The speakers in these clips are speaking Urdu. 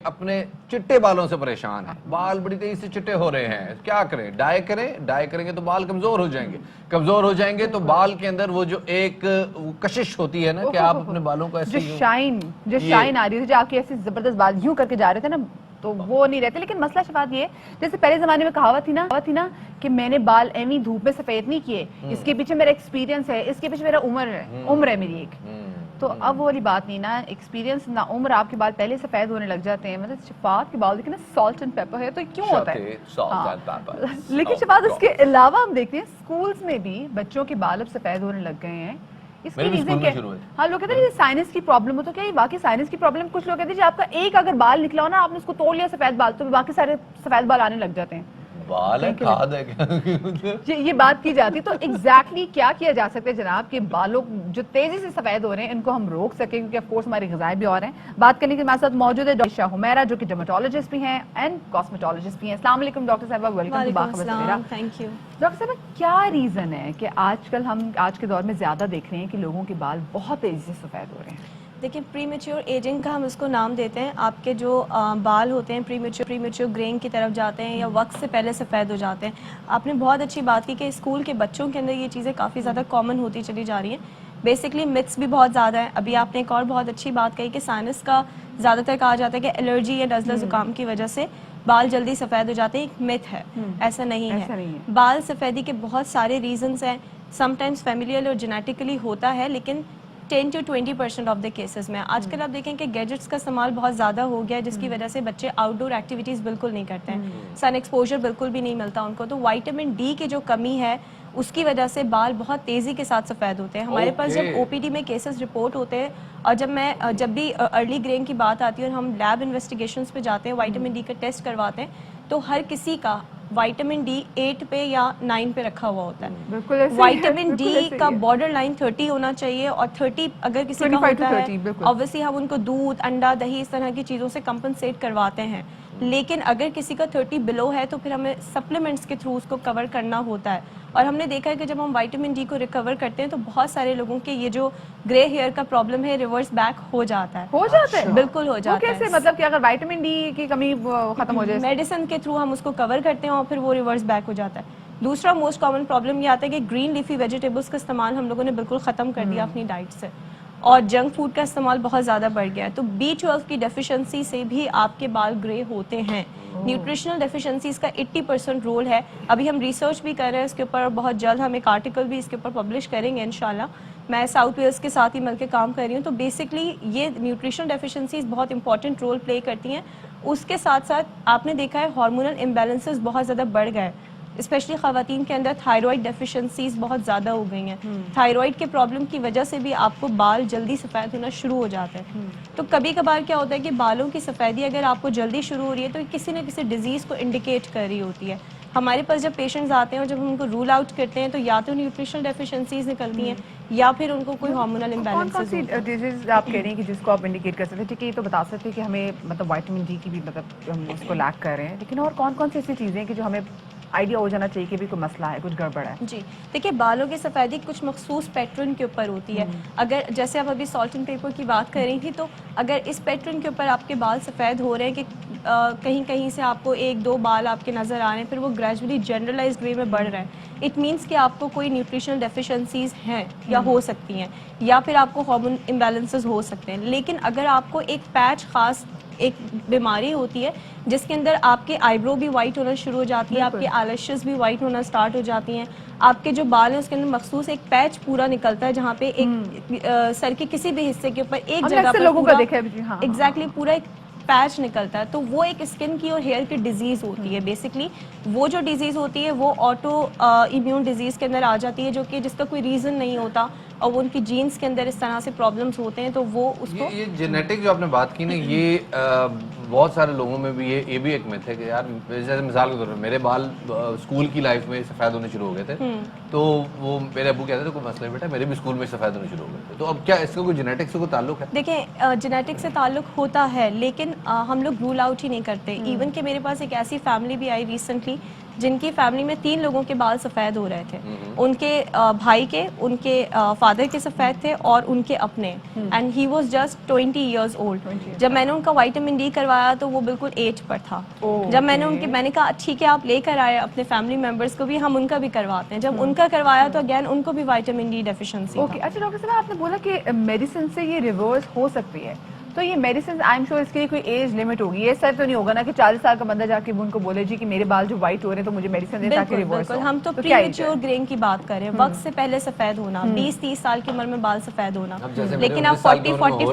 اپنے چٹے بالوں سے پریشان ہیں، بال بڑی تیزی سے چٹے ہو رہے ہیں، کیا کریں؟ ڈائی کریں گے تو بال کمزور ہو جائیں گے تو بال کے اندر وہ جو ایک کشش ہوتی ہے نا کہ آپ اپنے بالوں کو ایسے جو شائن آ رہی ہے، جو آپ کی ایسی زبردست بال یوں کر کے جا رہے تھے نا، تو وہ نہیں رہتے. لیکن مسئلہ شفاعت یہ ہے، جیسے پہلے زمانے میں کہاوت تھی نا کہ میں نے بال ایویں دھوپ میں سفید نہیں کیے، اس کے پیچھے میرا ایکسپیرینس ہے، اس کے پیچھے میرا عمر ہے میری ایک. تو اب وہ والی بات نہیں نا، ایکسپیرینس نہ عمر، آپ کے بال پہلے سفید ہونے لگ جاتے ہیں. مطلب شفاعت کے بال دیکھیں نا، سالٹ اینڈ پیپر ہے تو کیوں ہوتا ہے. لیکن شفاعت اس کے علاوہ ہم دیکھتے ہیں اسکولز میں بھی بچوں کے بال اب سفید ہونے لگ گئے ہیں. اس کی ریزن کیا؟ ہاں، لوگ کہتے ہیں یہ سائنس کی پرابلم ہو. تو کیا یہ باقی سائنس کی پرابلم؟ کچھ لوگ کہتے ہیں آپ کا ایک اگر بال نکلا ہو نا، آپ نے اس کو توڑ لیا سفید بال، تو باقی سارے سفید بال آنے لگ جاتے ہیں. بال ہے کھاد ہے کیا؟ یہ بات کی جاتی. تو ایگزیکٹلی کیا کیا جا سکتا ہے جناب کہ بالوں جو تیزی سے سفید ہو رہے ہیں ان کو ہم روک سکیں؟ کیونکہ آف کورس ہماری غذائیں بھی اور ہیں. بات کرنے کے ہمارے ساتھ موجود ہے ڈاکٹر عائشہ حمیرہ، جو کہ ڈرماٹولوجسٹ بھی ہیں اینڈ کاسمیٹولوجسٹ بھی ہیں. السلام علیکم ڈاکٹر صاحبہ، ویلکم ٹو باخبر سویرا. Thank you. ڈاکٹر صاحبہ، کیا ریزن ہے کہ آج کے دور میں زیادہ دیکھ رہے ہیں کہ لوگوں کے بال بہت تیزی سے سفید ہو رہے ہیں؟ دیکھیں، پری میچور ایجنگ کا ہم اس کو نام دیتے ہیں. آپ کے جو بال ہوتے ہیں پری میچور گرینگ کی طرف جاتے ہیں یا وقت سے پہلے سفید ہو جاتے ہیں. آپ نے بہت اچھی بات کی کہ اسکول کے بچوں کے اندر یہ چیزیں کافی زیادہ کامن ہوتی چلی جا رہی ہیں. بیسکلی متس بھی بہت زیادہ ہیں. ابھی آپ نے ایک اور بہت اچھی بات کہی کہ سائنس کا زیادہ تر کہا جاتا ہے کہ الرجی یا نزلہ زکام کی وجہ سے بال جلدی سفید ہو جاتے ہیں. ایک مت ہے، ایسا نہیں ہے. بال سفیدی کے بہت سارے ریزنز ہیں. سم ٹائمز فیملیل اور جینیٹیکلی ہوتا ہے، لیکن 10 to 20% آف دا کیسز میں. آج کل آپ دیکھیں کہ گیجٹس کا استعمال بہت زیادہ ہو گیا ہے، جس کی وجہ سے بچے آؤٹ ڈور ایکٹیویٹیز بالکل نہیں کرتے ہیں. سن ایکسپوجر بالکل بھی نہیں ملتا ان کو. تو وائٹامن ڈی کی جو کمی ہے اس کی وجہ سے بال بہت تیزی کے ساتھ سفید ہوتے ہیں. ہمارے پاس جب او پی ڈی میں کیسز رپورٹ ہوتے ہیں اور جب بھی ارلی گرینگ کی بات آتی ہے اور ہم لیب انویسٹیگیشنز پہ جاتے ہیں، وائٹامن ڈی کا ٹیسٹ کرواتے ہیں، تو ہر کسی کا وائٹامن ڈی 8 پہ یا 9 پہ رکھا ہوا ہوتا ہے. وائٹامن ڈی کا بارڈر لائن 30 ہونا چاہیے، اور 30 اگر کسی کا ہوتا ہے obviously ہم ان کو دودھ، انڈا، دہی اس طرح کی چیزوں سے کمپنسیٹ کرواتے ہیں. لیکن اگر کسی کا 30 بلو ہے تو پھر ہمیں سپلیمنٹس کے تھرو اس کو کور کرنا ہوتا ہے. اور ہم نے دیکھا ہے کہ جب ہم وائٹامن ڈی کو ریکور کرتے ہیں تو بہت سارے لوگوں کے یہ جو گرے ہیئر کا پرابلم ہے ریورس بیک ہو جاتا ہے. بالکل ہو جاتا ہے. کیسے؟ مطلب کہ اگر وائٹامن ڈی کی کمی ختم ہو جائے، میڈیسن کے تھرو ہم اس کو کور کرتے ہیں اور پھر وہ ریورس بیک ہو جاتا ہے. دوسرا موسٹ کامن پرابلم یہ آتا ہے کہ گرین لیفی ویجیٹیبلس کا استعمال ہم لوگوں نے بالکل ختم کر دیا اپنی ڈائٹ سے، اور جنک فوڈ کا استعمال بہت زیادہ بڑھ گیا ہے. تو B12 کی ڈیفیشنسی سے بھی آپ کے بال گرے ہوتے ہیں. نیوٹریشنل ڈیفیشنسیز کا 80% رول ہے. ابھی ہم ریسرچ بھی کر رہے ہیں اس کے اوپر، اور بہت جلد ہم ایک آرٹیکل بھی اس کے اوپر پبلش کریں گے انشاءاللہ. میں ساؤتھ ویلز کے ساتھ ہی مل کے کام کر رہی ہوں. تو بیسکلی یہ نیوٹریشنل ڈیفیشنسیز بہت امپورٹنٹ رول پلے کرتی ہیں. اس کے ساتھ ساتھ آپ نے دیکھا ہے ہارمونل امبیلنسز بہت زیادہ بڑھ گئے، اسپیشلی خواتین کے اندر تھائرائڈ ڈیفیشنسیز بہت زیادہ ہو گئی ہیں. تھائرائڈ کے پرابلم کی وجہ سے بھی آپ کو بال جلدی سفید ہونا شروع ہو جاتے ہیں. تو کبھی کبھار کیا ہوتا ہے کہ بالوں کی سفیدی اگر آپ کو جلدی شروع ہو رہی ہے تو کسی نہ کسی ڈیزیز کو انڈیکیٹ کر رہی ہوتی ہے. ہمارے پاس جب پیشنٹس آتے ہیں اور جب ہم ان کو رول آؤٹ کرتے ہیں تو یا تو نیوٹریشنل ڈیفیشنسیز نکلتی ہیں یا پھر ان کو کوئی ہارمونل امبیلنسز. کون سی ڈیزیز آپ کہہ رہی ہیں کہ جس کو آپ انڈیکیٹ کر سکتے ہیں؟ ٹھیک ہے، یہ تو بتا سکتے ہیں کہ ہمیں مطلب وائٹامن ڈی کی بھی مطلب ہم اس کو لیک کر رہے ہیں، لیکن اور کون سی ایسی چیزیں کہ جو ہمیں آئیڈیا ہو جانا چاہیے کہ بھی کوئی مسئلہ ہے، کچھ گڑبڑ ہے؟ جی دیکھیے، بالوں کی سفیدی کچھ مخصوص پیٹرن کے اوپر ہوتی ہے. اگر جیسے آپ ابھی سالٹ اینڈ پیپر کی بات کر رہی تھی، تو اگر اس پیٹرن کے اوپر آپ کے بال سفید ہو رہے ہیں کہ کہیں کہیں سے آپ کو 1-2 بال آپ کے نظر آ رہے ہیں، پھر وہ گریجولی جنرلائزڈ وے میں بڑھ رہے ہیں، اٹ مینس کہ آپ کو کوئی نیوٹریشنل ڈیفیشنسیز ہیں یا ہو سکتی ہیں، یا پھر آپ کو ہارمون امبیلنسز ہو سکتے ہیں. لیکن اگر آپ کو ایک پیچ خاص ایک بیماری ہوتی ہے جس کے اندر آپ کے آئی برو بھی وائٹ ہونا شروع ہو جاتی ہے، آپ کے آئیلیشز بھی وائٹ ہونا سٹارٹ ہو جاتی ہیں، آپ کے جو بال ہیں اس کے اندر مخصوص ایک پیچ پورا نکلتا ہے جہاں پہ ایک سر کے کسی بھی حصے کے اوپر ایک جگہ پر لوگوں کا دیکھا ہے ایگزیکٹلی پورا ایک پیچ نکلتا ہے. تو وہ ایک اسکن کی اور ہیئر کی ڈیزیز ہوتی ہے. بیسکلی وہ جو ڈیزیز ہوتی ہے وہ آٹو امیون ڈیزیز کے اندر آ جاتی ہے، جو کہ جس کا کوئی ریزن نہیں ہوتا اور وہ ان کی جینز کے اندر اس طرح سے پرابلمس ہوتے ہیں. تو وہ اس کو یہ جینیٹک جو آپ نے بات کی نا، یہ بہت سارے لوگوں میں بھی یہ بھی ایک میتھ ہے کہ یار جیسے مثال کے طور پر میرے بال اسکول کی لائف میں سفید ہونے شروع ہو گئے تھے، تو وہ میرے ابو کہتے تھے کوئی مسئلہ بیٹا، میرے بھی اسکول میں سفید ہونے شروع ہو گئے تھے. تو اب کیا اس کا کوئی جینیٹک سے کوئی تعلق ہے؟ دیکھیں، جینیٹک سے تعلق ہوتا ہے، لیکن ہم لوگ رول آؤٹ ہی نہیں کرتے. ایون کہ میرے پاس ایک ایسی فیملی بھی آئی ریسنٹلی جن کی فیملی میں 3 لوگوں کے بال سفید ہو رہے تھے. ان کے بھائی کے, ان کے فادر کے سفید تھے اور ان کے اپنے, and he was just 20 years old. جب میں نے ان کا وائٹامن ڈی کروایا تو وہ بالکل ایج پر تھا. جب میں نے کہا ٹھیک ہے آپ لے کر آئے اپنے فیملی ممبرس کو بھی, ہم ان کا بھی کرواتے ہیں. جب ان کا کروایا تو اگین ان کو بھی وائٹامن ڈی ڈیفیشنسی. اوکے, اچھا ڈاکٹر صاحب آپ نے بولا کہ میڈیسن سے یہ ریورس ہو سکتی ہے, تو یہ میڈیسن آئی ایم شیور اس کے لیے کوئی ایج لمٹ ہوگی. یہ سر تو نہیں ہوگا نا کہ 40 سال کا بندہ جا کے ان کو بولے جی کہ میرے بال جو وائٹ ہو رہے ہیں تو مجھے میڈیسن دیں تاکہ ریورس ہو. ہم تو پری میچور گرینگ کی بات کر رہے ہیں, وقت سے پہلے سفید ہونا, 20-30 سال کی عمر میں بال سفید ہونا. لیکن آپ 40-45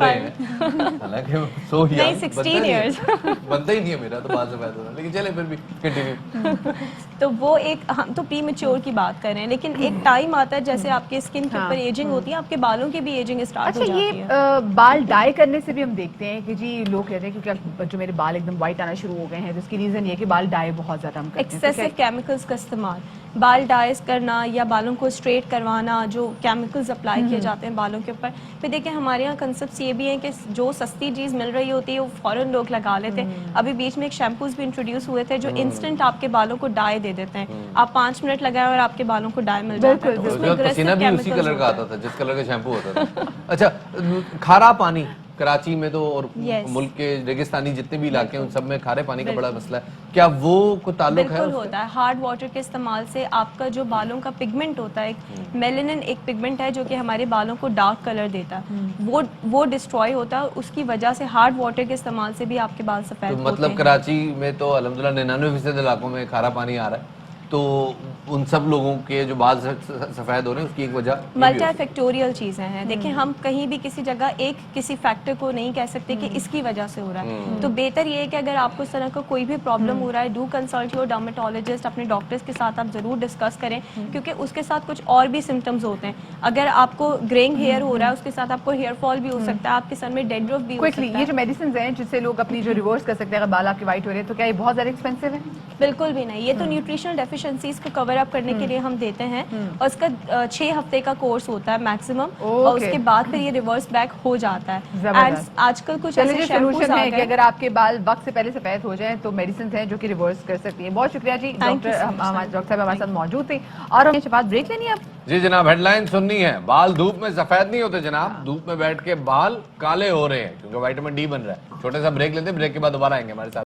نہیں 16 ایئرز بنتا ہی نہیں ہے میرا تو بال سفید ہونا, لیکن چلے پھر بھی کنٹینیو. تو وہ ایک, ہم تو پری میچور کی بات کر رہے ہیں, لیکن ایک ٹائم آتا ہے جیسے آپ کے اسکن کے اوپر ایجنگ ہوتی ہے, آپ کے بالوں کی بھی ایجنگ اسٹارٹ ہو اچھا جاتی ہے. یہ بال ڈائی کرنے سے بھی ہم دیکھتے ہیں کہ جی لوگ کہتے ہیں کیونکہ جو میرے بال ایک دم وائٹ آنا شروع ہو گئے ہیں تو اس کی ریزن یہ کہ بال ڈائی بہت زیادہ ہم کرتے ہیں. ایکسیسو کیمیکلز کا استعمال, بال ڈائز کرنا یا بالوں کو اسٹریٹ کروانا, جو کیمیکلز اپلائی کیے جاتے ہیں بالوں کے اوپر. پھر دیکھیں ہمارے یہاں کنسیپٹس یہ بھی ہیں کہ جو سستی چیز مل رہی ہوتی ہے وہ فوراً لوگ لگا لیتے ہیں. ابھی بیچ میں ایک شیمپوز بھی انٹروڈیوس ہوئے تھے جو انسٹنٹ آپ کے بالوں کو ڈائی دے دیتے ہیں. آپ 5 منٹ لگائیں اور آپ کے بالوں کو ڈائی مل جاتا ہے. تو اس میں پسینہ بھی اسی کلر کا آتا تھا جس کلر کا شیمپو ہوتا تھا. اچھا, کھارا پانی کراچی میں تو اور ملک کے ریگستانی جتنے بھی علاقے ہیں ان سب میں کھارے پانی کا بڑا مسئلہ ہے, کیا وہ کوئی تعلق ہے؟ بالکل ہوتا ہے. ہارڈ واٹر کے استعمال سے آپ کا جو بالوں کا پگمنٹ ہوتا ہے, ایک میلانن ایک پگمنٹ ہے جو کہ ہمارے بالوں کو ڈارک کلر دیتا ہے, وہ ڈسٹروائے ہوتا ہے. اس کی وجہ سے ہارڈ واٹر کے استعمال سے بھی آپ کے بال سفید ہوتے ہیں. مطلب کراچی میں تو الحمدللہ 99% علاقوں میں کھارا پانی آ رہا ہے, تو ان سب لوگوں کے جو بال سفید ہو رہے ہیں اس کی ایک وجہ ملٹی فیکٹوریل چیزیں ہیں. دیکھیں ہم کہیں بھی کسی جگہ ایک کسی فیکٹر کو نہیں کہہ سکتے کہ اس کی وجہ سے ہو رہا ہے. تو بہتر یہ ہے کہ اگر آپ کو اس طرح کا کوئی بھی پرابلم ہو رہا ہے, ڈو کنسلٹ یور ڈرماٹولوجسٹ, اپنے ڈاکٹرس کے ساتھ آپ ضرور ڈسکس کریں, کیونکہ اس کے ساتھ کچھ اور بھی سمٹمز ہوتے ہیں. اگر آپ کو گرینگ ہیئر ہو رہا ہے اس کے ساتھ آپ کو ہیئر فال بھی ہو سکتا ہے, آپ کے سر میں ڈینڈرف بھی ہو سکتا ہے. یہ جو میڈیسنز ہیں جس سے لوگ اپنی جو ریورس کر سکتے ہیں اگر بال آپ کے وائٹ ہو رہے ہیں, تو کیا یہ بہت زیادہ ایکسپینسو ہے؟ بالکل بھی نہیں. یہ تو نیوٹریشنل ڈیفیشنسیز کو کور اپ کرنے کے لیے ہم دیتے ہیں, اور اس کا 6 ہفتے کا کورس ہوتا ہے میکسیمم, اور اس کے بعد پھر یہ ریورس بیک ہو جاتا ہے. اینڈ آج کل کچھ ایسے شیمپوز ہے کہ اگر آپ کے بال وقت سے پہلے سفید ہو جائیں تو میڈیسنز ہیں جو کہ ریورس کر سکتی ہیں. بہت شکریہ جی, ڈاکٹر صاحب ہمارے ساتھ موجود تھے. اور ہمیں شفاعت بریک لینی ہے اب. جی جناب, ہیڈ لائن سننی ہے. بال دھوپ میں سفید نہیں ہوتے جناب, دھوپ میں بیٹھ کے بال کالے ہو رہے ہیں کیونکہ وائٹامن ڈی بن رہا ہے. چھوٹے سا بریک لیتے ہیں, بریک کے بعد دوبارہ آئیں گے ہمارے ساتھ.